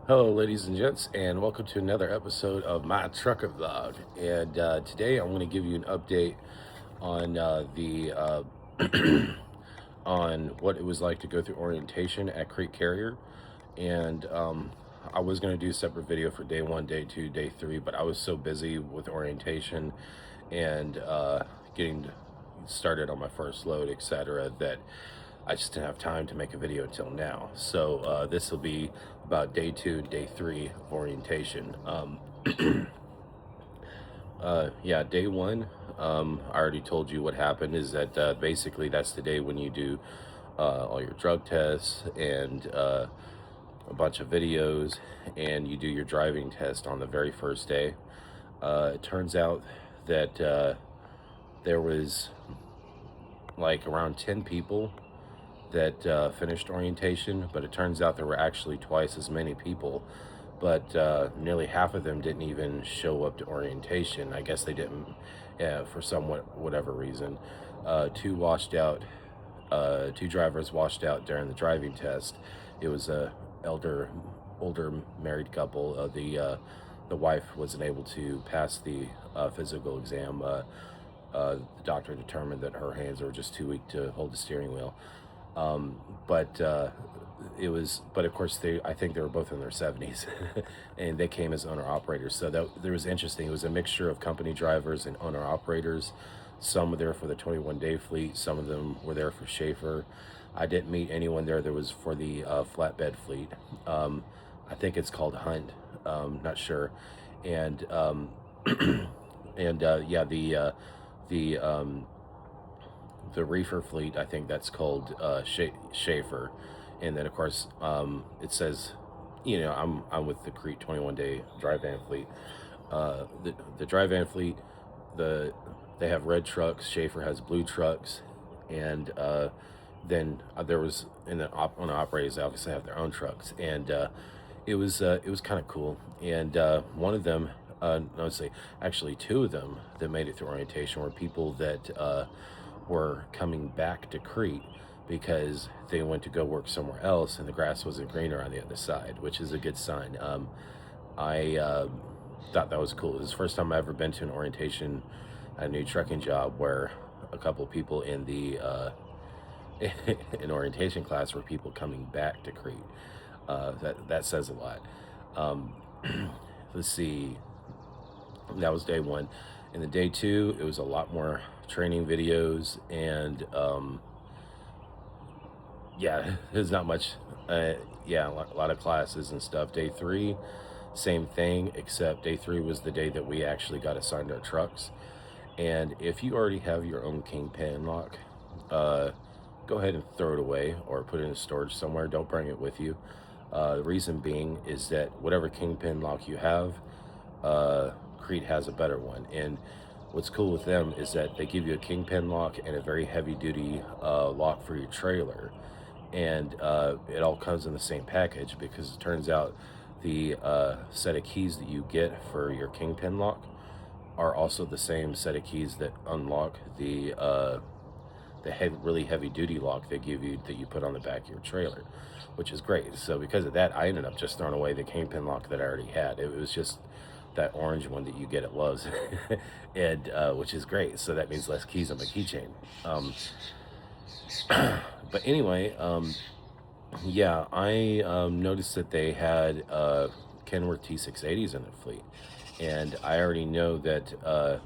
Hello, ladies and gents, and welcome to another episode of Mah Trucker vlog. And today I'm going to give you an update on the on what it was like to go through orientation at Crete Carrier. And I was going to do a separate video for day one, day two, day three, but I was so busy with orientation and getting started on my first load, etc., that I just didn't have time to make a video until now. So this will be about day two, day three of orientation. Yeah, day one, I already told you what happened is that basically that's the day when you do all your drug tests and a bunch of videos, and you do your driving test on the very first day. It turns out that there was like around 10 people that finished orientation, but it turns out there were actually twice as many people, but nearly half of them didn't even show up to orientation. I guess they didn't, yeah, for whatever reason. Two washed out, two drivers washed out during the driving test. It was a older married couple. The wife wasn't able to pass the physical exam. The doctor determined that her hands were just too weak to hold the steering wheel. But but of course I think they were both in their 70s and they came as owner operators. So that was interesting. It was a mixture of company drivers and owner operators. Some were there for the 21-day fleet. Some of them were there for Schaefer. I didn't meet anyone there that was for the flatbed fleet. I think it's called Hunt. Not sure. And yeah, the reefer fleet, I think that's called Schaefer. And then of course it says, I'm with the Crete 21-day dry van fleet. The dry van fleet, they have red trucks. Schaefer has blue trucks. And then there was on the operators, they obviously have their own trucks. And it was kind of cool. And one of them, no, let's say actually two of them that made it through orientation were people that were coming back to Crete because they went to go work somewhere else and the grass wasn't greener on the other side, which is a good sign. I thought that was cool. It was the first time I've ever been to an orientation at a new trucking job where a couple of people in the in orientation class were people coming back to Crete. That says a lot. Let's see. That was day one. And the day two, it was a lot more training videos and yeah, there's not much. Yeah, a lot of classes and stuff. Day three, same thing, except day three was the day that we actually got assigned our trucks. And if you already have your own kingpin lock, go ahead and throw it away or put it in storage somewhere. Don't bring it with you. The reason being is that whatever kingpin lock you have, Crete has a better one. And what's cool with them is that they give you a kingpin lock and a very heavy duty lock for your trailer. And it all comes in the same package because it turns out the set of keys that you get for your kingpin lock are also the same set of keys that unlock the really heavy duty lock they give you that you put on the back of your trailer, which is great. So because of that, I ended up just throwing away the kingpin lock that I already had. It was just that orange one that you get at Lowe's, and which is great. So that means less keys on my keychain. But anyway, yeah, I noticed that they had Kenworth T680s in their fleet, and I already know that, at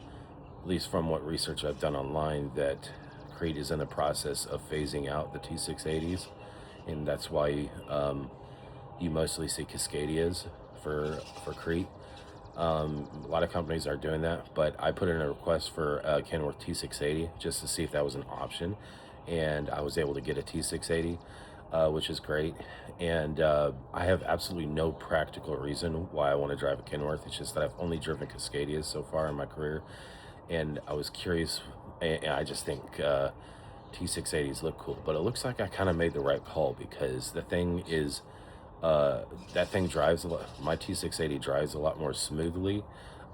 least from what research I've done online, that Crete is in the process of phasing out the T680s, and that's why you mostly see Cascadias for Crete. A lot of companies are doing that, but I put in a request for Kenworth T680 just to see if that was an option, and I was able to get a T680, which is great. And I have absolutely no practical reason why I want to drive a Kenworth. It's just that I've only driven Cascadias so far in my career, and I was curious, and I just think T680s look cool. But it looks like I kind of made the right call because the thing is, that thing drives a lot. My T680 drives a lot more smoothly.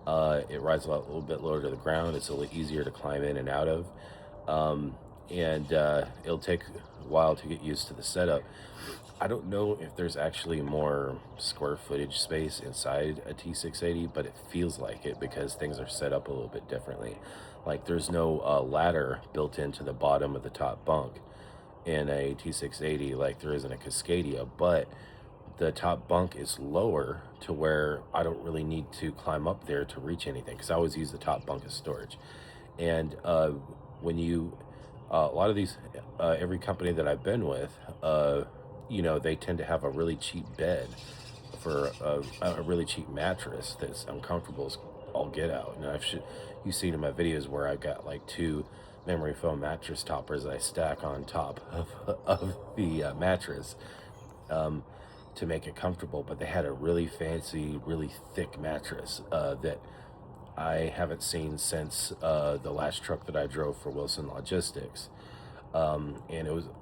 It rides a little bit lower to the ground. It's a little easier to climb in and out of. And it'll take a while to get used to the setup. I don't know if there's actually more square footage space inside a T680, but it feels like it because things are set up a little bit differently. Like there's no ladder built into the bottom of the top bunk in a T680 like there is in a Cascadia, but the top bunk is lower to where I don't really need to climb up there to reach anything because I always use the top bunk as storage. And when you, a lot of these, every company that I've been with, they tend to have a really cheap bed for a really cheap mattress that's uncomfortable as all get out. And you've seen in my videos where I've got like two memory foam mattress toppers I stack on top of the mattress um, to make it comfortable. But they had a really fancy, really thick mattress that I haven't seen since the last truck that I drove for Wilson Logistics. And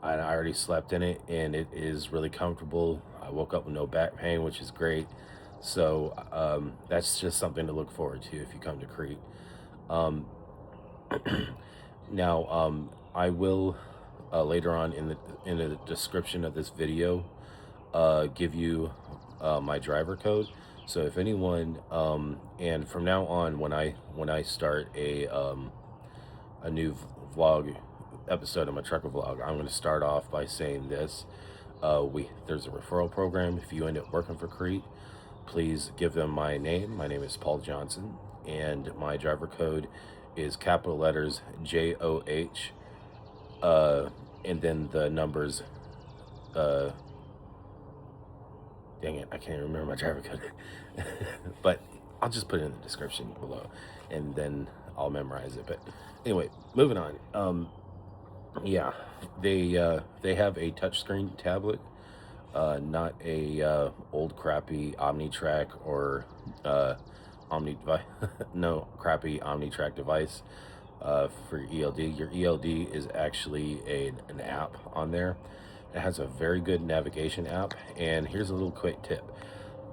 I already slept in it, and it is really comfortable. I woke up with no back pain, which is great. So that's just something to look forward to if you come to Crete. Um, Now, I will later on in the description of this video give you my driver code. So if anyone and from now on, when I start a new vlog episode of my trucker vlog, I'm going to start off by saying this: there's a referral program. If you end up working for Crete, please give them my name. My name is Paul Johnson, and my driver code is capital letters JOH, and then the numbers. Uh, Dang it, I can't remember my driver code, but I'll just put it in the description below, and then I'll memorize it. But anyway, moving on. Yeah, they have a touchscreen tablet, not a old crappy OmniTrack or Omni device. No, crappy OmniTrack device for ELD. Your ELD is actually an app on there. It has a very good navigation app, and here's a little quick tip.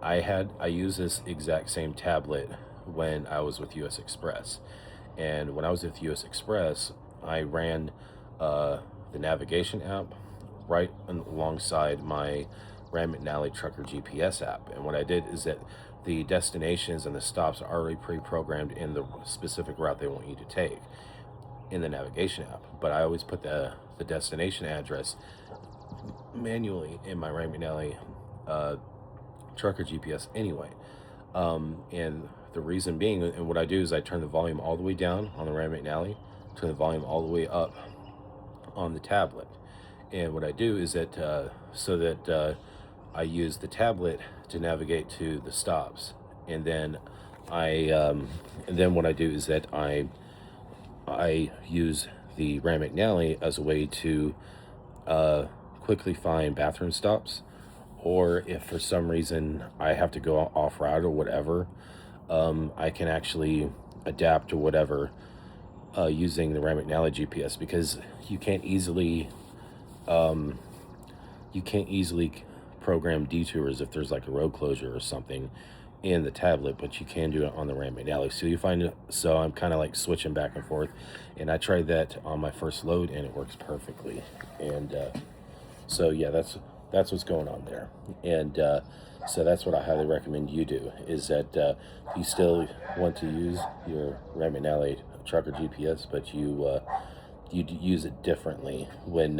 I use this exact same tablet when I was with US Express, and when I was with US Express, I ran the navigation app right alongside my Rand McNally Trucker GPS app. And what I did is that the destinations and the stops are already pre-programmed in the specific route they want you to take in the navigation app. But I always put the destination address manually in my Rand McNally Trucker GPS anyway. And the reason being, and what I do is I turn the volume all the way down on the Rand McNally, turn the volume all the way up on the tablet. And what I do is that so that I use the tablet to navigate to the stops, and then what I do is that I use the Rand McNally as a way to quickly find bathroom stops, or if for some reason I have to go off route or whatever, I can actually adapt to whatever using the Rand McNally GPS, because you can't easily program detours if there's like a road closure or something in the tablet, but you can do it on the Rand McNally. So you find it. So I'm kind of like switching back and forth, and I tried that on my first load, and it works perfectly. And so yeah, that's what's going on there. And so that's what I highly recommend you do, is that if you still want to use your Rand McNally Trucker GPS, but you use it differently when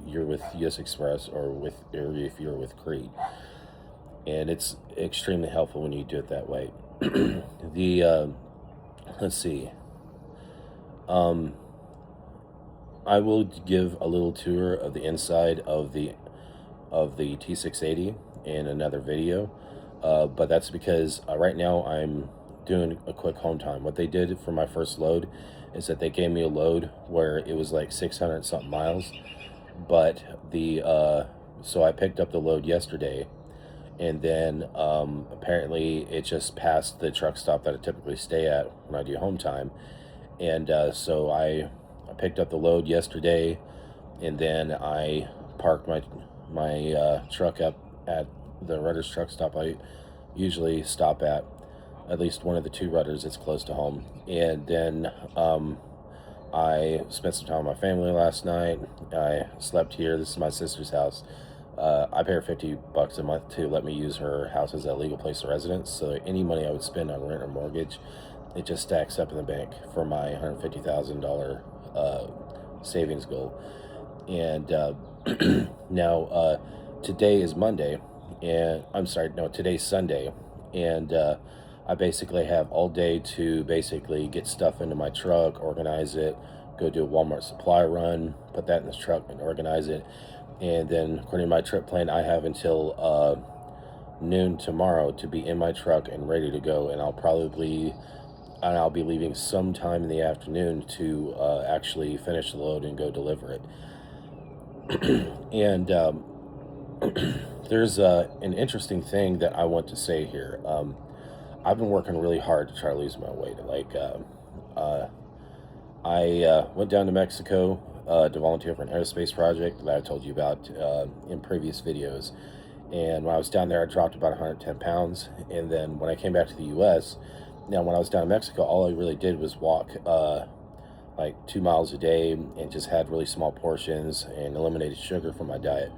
you're with US Express or if you're with Crete, and it's extremely helpful when you do it that way. The let's see. I will give a little tour of the inside of the T680 in another video, but that's because right now I'm doing a quick home time. What they did for my first load is that they gave me a load where it was like 600 something miles, but so I picked up the load yesterday, and then apparently it just passed the truck stop that I typically stay at when I do home time, and so I picked up the load yesterday, and then I parked my truck up at the Rudders truck stop I usually stop at least one of the two Rudders that's close to home. And then I spent some time with my family last night. I slept here. This is my sister's house. I pay her $50 a month to let me use her house as a legal place of residence. So any money I would spend on rent or mortgage, it just stacks up in the bank for my $150,000 savings goal. And now today is Monday, and I'm sorry, no, today's Sunday, and I basically have all day to basically get stuff into my truck, organize it, go do a Walmart supply run, put that in the truck and organize it. And then, according to my trip plan, I have until noon tomorrow to be in my truck and ready to go. And I'll be leaving sometime in the afternoon to actually finish the load and go deliver it. And there's an interesting thing that I want to say here. I've been working really hard to try to lose my weight. Uh, I went down to Mexico to volunteer for an aerospace project that I told you about in previous videos. And when I was down there, I dropped about 110 pounds. And then when I came back to the U.S., now when I was down in Mexico, all I really did was walk like 2 miles a day and just had really small portions and eliminated sugar from my diet.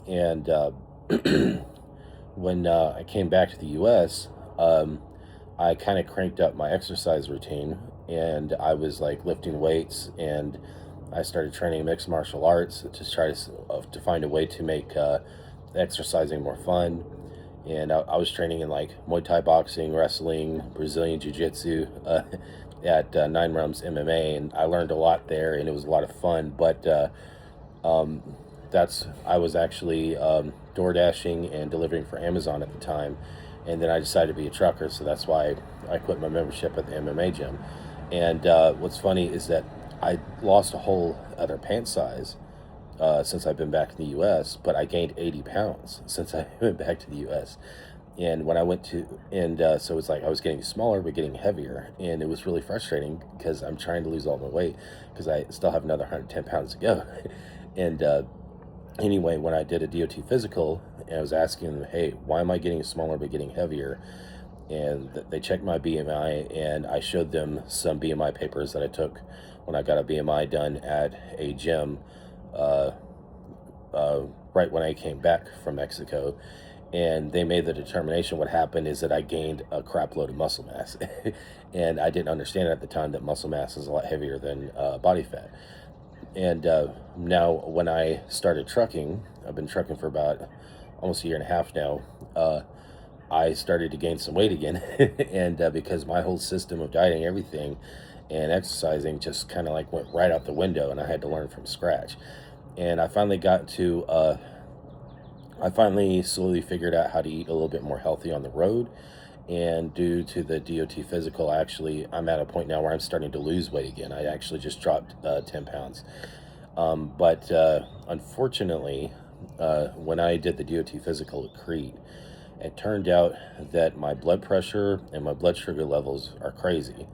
And when I came back to the U.S., I kind of cranked up my exercise routine, and I was like lifting weights, and I started training mixed martial arts to try to find a way to make exercising more fun. And I was training in like Muay Thai boxing, wrestling, Brazilian Jiu Jitsu at Nine Realms MMA, and I learned a lot there, and it was a lot of fun. But um, I was actually door dashing and delivering for Amazon at the time, and then I decided to be a trucker, so that's why I quit my membership at the MMA gym. And what's funny is that I lost a whole other pant size since I've been back in the U.S., but I gained 80 pounds since I went back to the U.S. And when I went to, and so it's like I was getting smaller but getting heavier, and it was really frustrating because I'm trying to lose all my weight because I still have another 110 pounds to go. And anyway, when I did a DOT physical, and I was asking them, hey, why am I getting smaller but getting heavier? And they checked my BMI, and I showed them some BMI papers that I took when I got a BMI done at a gym uh, right when I came back from Mexico. And they made the determination what happened is that I gained a crap load of muscle mass. And I didn't understand at the time that muscle mass is a lot heavier than body fat. And now when I started trucking, I've been trucking for about almost a year and a half now, I started to gain some weight again. And because my whole system of dieting, everything, and exercising just kind of like went right out the window, and I had to learn from scratch. And I finally slowly figured out how to eat a little bit more healthy on the road. And due to the DOT physical, I'm at a point now where I'm starting to lose weight again. I actually just dropped 10 pounds. But unfortunately, when I did the DOT physical at Crete, it turned out that my blood pressure and my blood sugar levels are crazy.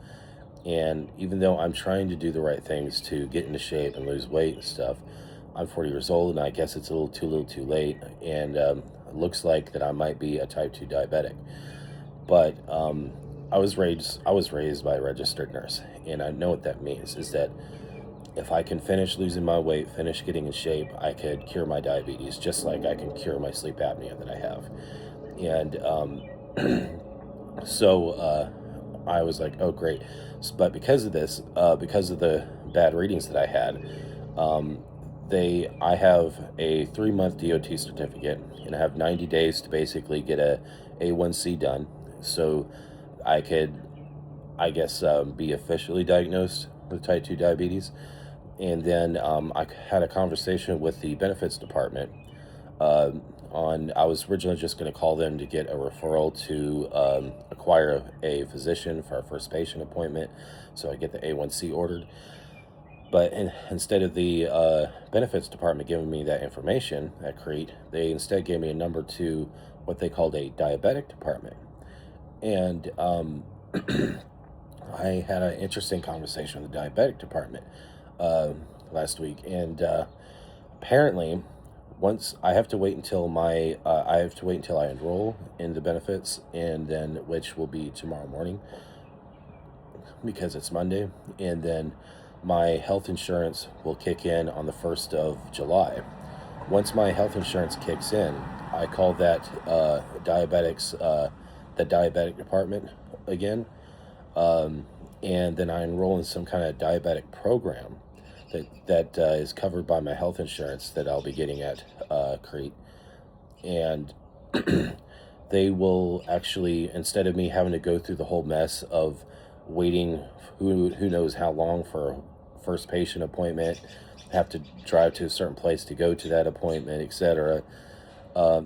And even though I'm trying to do the right things to get into shape and lose weight and stuff, I'm 40 years old, and I guess it's a little too late. And it looks like that I might be a type 2 diabetic. But I was raised by a registered nurse, and I know what that means is that if I can finish losing my weight, finish getting in shape, I could cure my diabetes just like I can cure my sleep apnea that I have. And so I was like, oh, great. But because of this, because of the bad readings that I had, um, I have a 3-month DOT certificate, and I have 90 days to basically get a A1C done. So I could, I guess, be officially diagnosed with type 2 diabetes. And then I had a conversation with the benefits department I was originally just going to call them to get a referral to acquire a physician for our first patient appointment, so I get the A1C ordered. But instead of the benefits department giving me that information at Crete, they instead gave me a number to what they called a diabetic department. And I had an interesting conversation with the diabetic department last week, and apparently, once I have to wait until I enroll in the benefits, and then which will be tomorrow morning because it's Monday, and then my health insurance will kick in on the 1st of July. once my health insurance kicks in, I call that the diabetic department again, and then I enroll in some kind of diabetic program that is covered by my health insurance that I'll be getting at Crete, and they will actually, instead of me having to go through the whole mess of waiting who knows how long for a first patient appointment, have to drive to a certain place to go to that appointment, etc.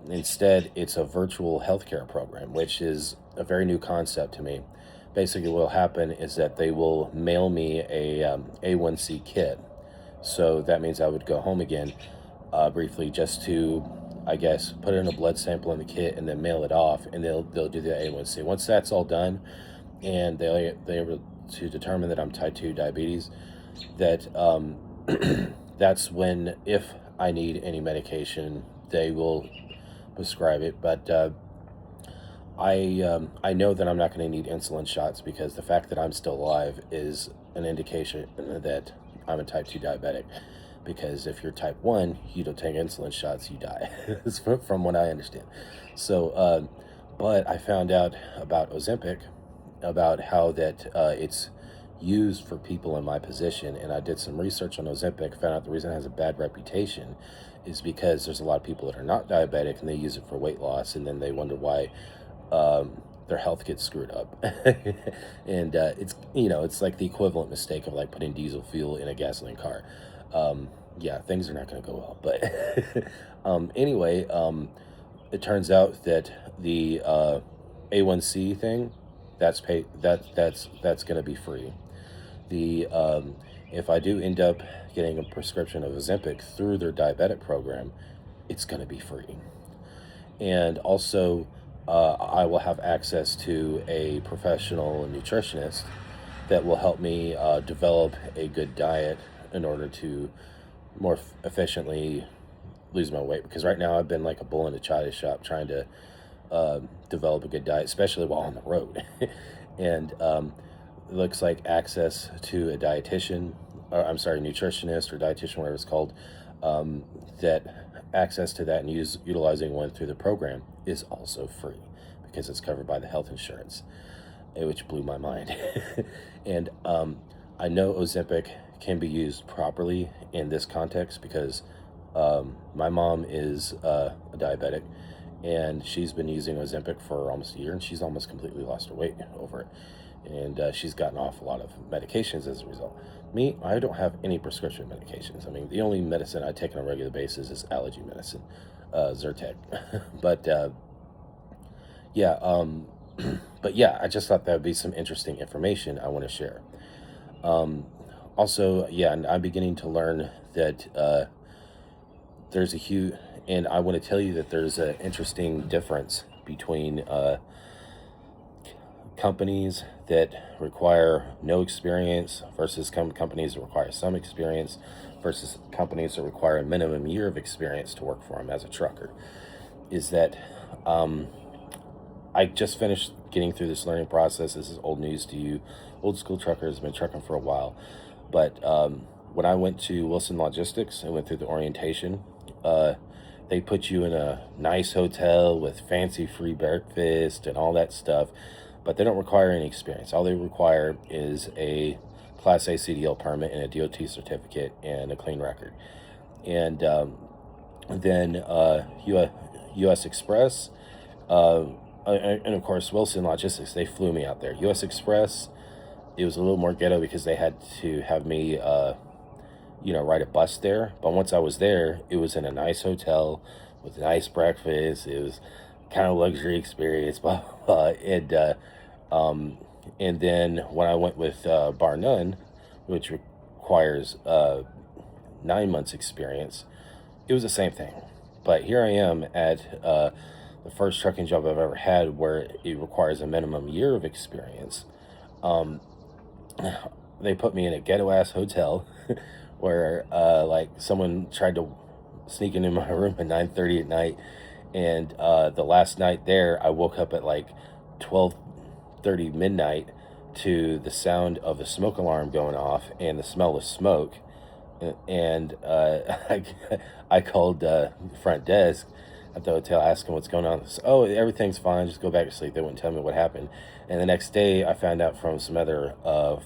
Instead, it's a virtual healthcare program, which is a very new concept to me. Basically, what will happen is that they will mail me a A1C kit. So that means I would go home again briefly just to, I guess, put in a blood sample in the kit and then mail it off, and they'll do the A1C. Once that's all done, and they're able to determine that I'm type 2 diabetes, that that's when, if I need any medication, they will prescribe it. But I know that I'm not going to need insulin shots, because the fact that I'm still alive is an indication that I'm a type 2 diabetic. Because if you're type 1, you don't take insulin shots, you die. It's from what I understand. So, but I found out about Ozempic, about how that it's used for people in my position, and I did some research on Ozempic, found out the reason it has a bad reputation is because there's a lot of people that are not diabetic and they use it for weight loss, and then they wonder why their health gets screwed up. And it's like the equivalent mistake of like putting diesel fuel in a gasoline car. Yeah, things are not going to go well. But anyway, it turns out that the A1C thing, that's going to be free. The If I do end up getting a prescription of Ozempic through their diabetic program, it's going to be free. And also, I will have access to a professional nutritionist that will help me develop a good diet in order to more efficiently lose my weight. Because right now I've been like a bull in a china shop trying to develop a good diet, especially while on the road. And it looks like access to a dietitian, or I'm sorry, nutritionist or dietitian, whatever it's called, that access to that and utilizing one through the program is also free, because it's covered by the health insurance, which blew my mind. And I know Ozempic can be used properly in this context, because my mom is a diabetic, and she's been using Ozempic for almost a year, and she's almost completely lost her weight over it. And she's gotten off a lot of medications as a result. Me, I don't have any prescription medications. I mean, the only medicine I take on a regular basis is allergy medicine, Zyrtec. But yeah, but yeah, I just thought that would be some interesting information I want to share. Also, yeah, and I'm beginning to learn that there's a huge, and I want to tell you that there's an interesting difference between companies that require no experience versus companies that require some experience versus companies that require a minimum year of experience to work for them as a trucker. Is that I just finished getting through this learning process. This is old news to you. Old school truckers have been trucking for a while. But when I went to Wilson Logistics and went through the orientation, they put you in a nice hotel with fancy free breakfast and all that stuff, but they don't require any experience. All they require is a Class A CDL permit and a DOT certificate and a clean record. And then U.S. Express, and of course Wilson Logistics, they flew me out there. U.S. Express, it was a little more ghetto because they had to have me ride a bus there. But once I was there, it was in a nice hotel with a nice breakfast. It was kind of luxury experience, blah, blah, blah. And then when I went with Bar None, which requires 9 months experience, it was the same thing. But here I am at the first trucking job I've ever had where it requires a minimum year of experience. They put me in a ghetto-ass hotel where like someone tried to sneak into my room at 9:30 at night, and the last night there, I woke up at like 12:30 midnight to the sound of the smoke alarm going off and the smell of smoke. And I called front desk at the hotel asking what's going on. So, oh, everything's fine. Just go back to sleep. They wouldn't tell me what happened. And the next day, I found out from some other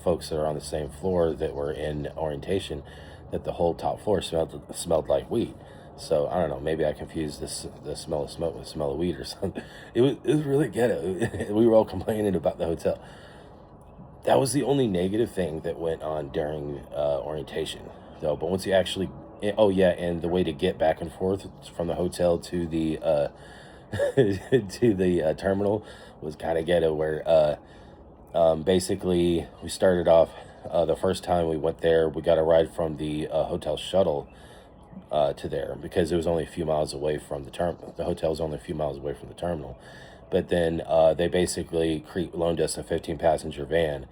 folks that are on the same floor that were in orientation that the whole top floor smelled like weed. So I don't know. Maybe I confused the smell of smoke with the smell of weed or something. It was really ghetto. We were all complaining about the hotel. That was the only negative thing that went on during orientation, though. But once you actually, oh yeah, and the way to get back and forth from the hotel to the to the terminal was kind of ghetto. Where basically we started off the first time we went there, we got a ride from the hotel shuttle to there because it was only a few miles away from the terminal. The hotel was only a few miles away from the terminal. But then they basically loaned us a 15 passenger van,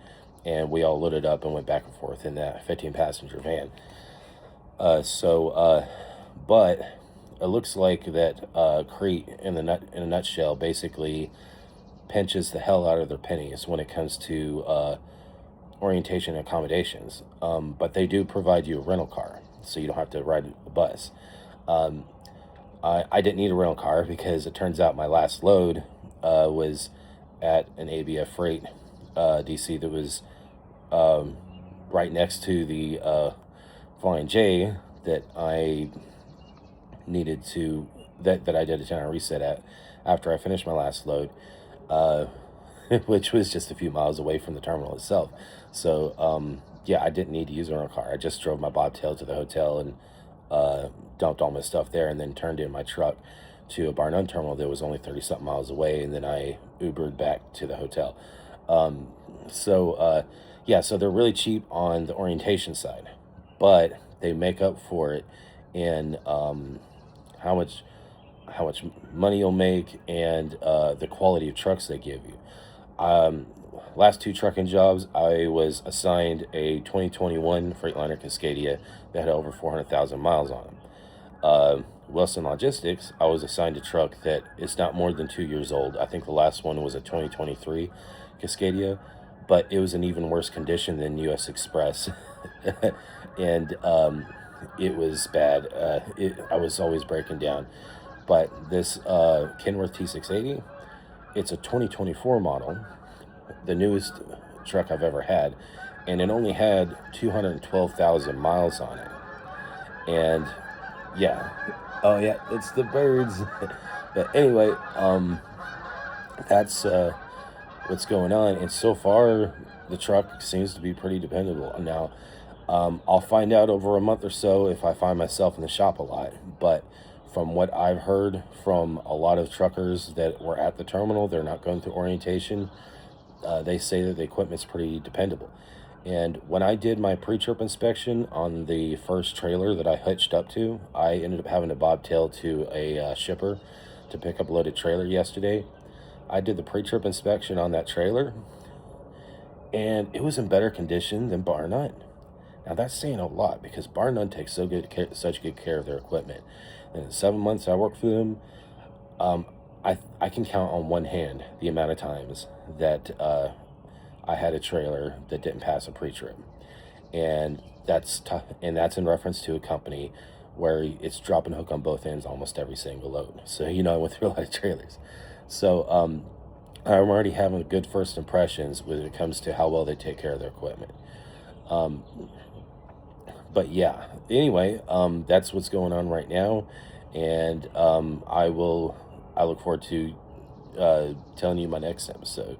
and we all loaded up and went back and forth in that 15 passenger van. But it looks like that Crete, in a nutshell, basically pinches the hell out of their pennies when it comes to orientation accommodations. But they do provide you a rental car, so you don't have to ride a bus. I didn't need a rental car because it turns out my last load was at an ABF Freight DC that was right next to the Flying J that I needed to that I did a channel reset at after I finished my last load, which was just a few miles away from the terminal itself. So yeah, I didn't need to use a rental car. I just drove my bobtail to the hotel and dumped all my stuff there, and then turned in my truck to a Bar None terminal that was only 30 something miles away, and then I Ubered back to the hotel. Yeah, so they're really cheap on the orientation side, but they make up for it in how much money you'll make and the quality of trucks they give you. Last two trucking jobs, I was assigned a 2021 Freightliner Cascadia that had over 400,000 miles on them. Wilson Logistics, I was assigned a truck that is not more than 2 years old. I think the last one was a 2023 Cascadia, but it was in even worse condition than US Express. And it was bad. I was always breaking down. But this Kenworth T680, it's a 2024 model, the newest truck I've ever had, and it only had 212,000 miles on it. And yeah, oh yeah, it's the birds. But anyway, that's what's going on. And so far, the truck seems to be pretty dependable. Now, I'll find out over a month or so if I find myself in the shop a lot. But from what I've heard from a lot of truckers that were at the terminal, they're not going through orientation. They say that the equipment's pretty dependable. And when I did my pre-trip inspection on the first trailer that I hitched up to, I ended up having to bobtail to a shipper to pick up a loaded trailer yesterday. I did the pre-trip inspection on that trailer, and it was in better condition than Bar None. Now that's saying a lot because Bar None takes such good care of their equipment. And in the 7 months I worked for them, I can count on one hand the amount of times that I had a trailer that didn't pass a pre-trip, and that's tough. And that's in reference to a company where it's drop and hook on both ends almost every single load. So I went through a lot of trailers. So I'm already having good first impressions when it comes to how well they take care of their equipment. But yeah, anyway, that's what's going on right now, and I look forward to telling you my next episode.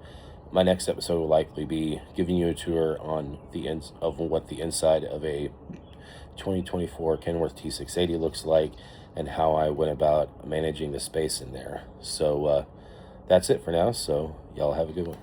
My next episode will likely be giving you a tour on of what the inside of a 2024 Kenworth T680 looks like, and how I went about managing the space in there. So that's it for now. So y'all have a good one.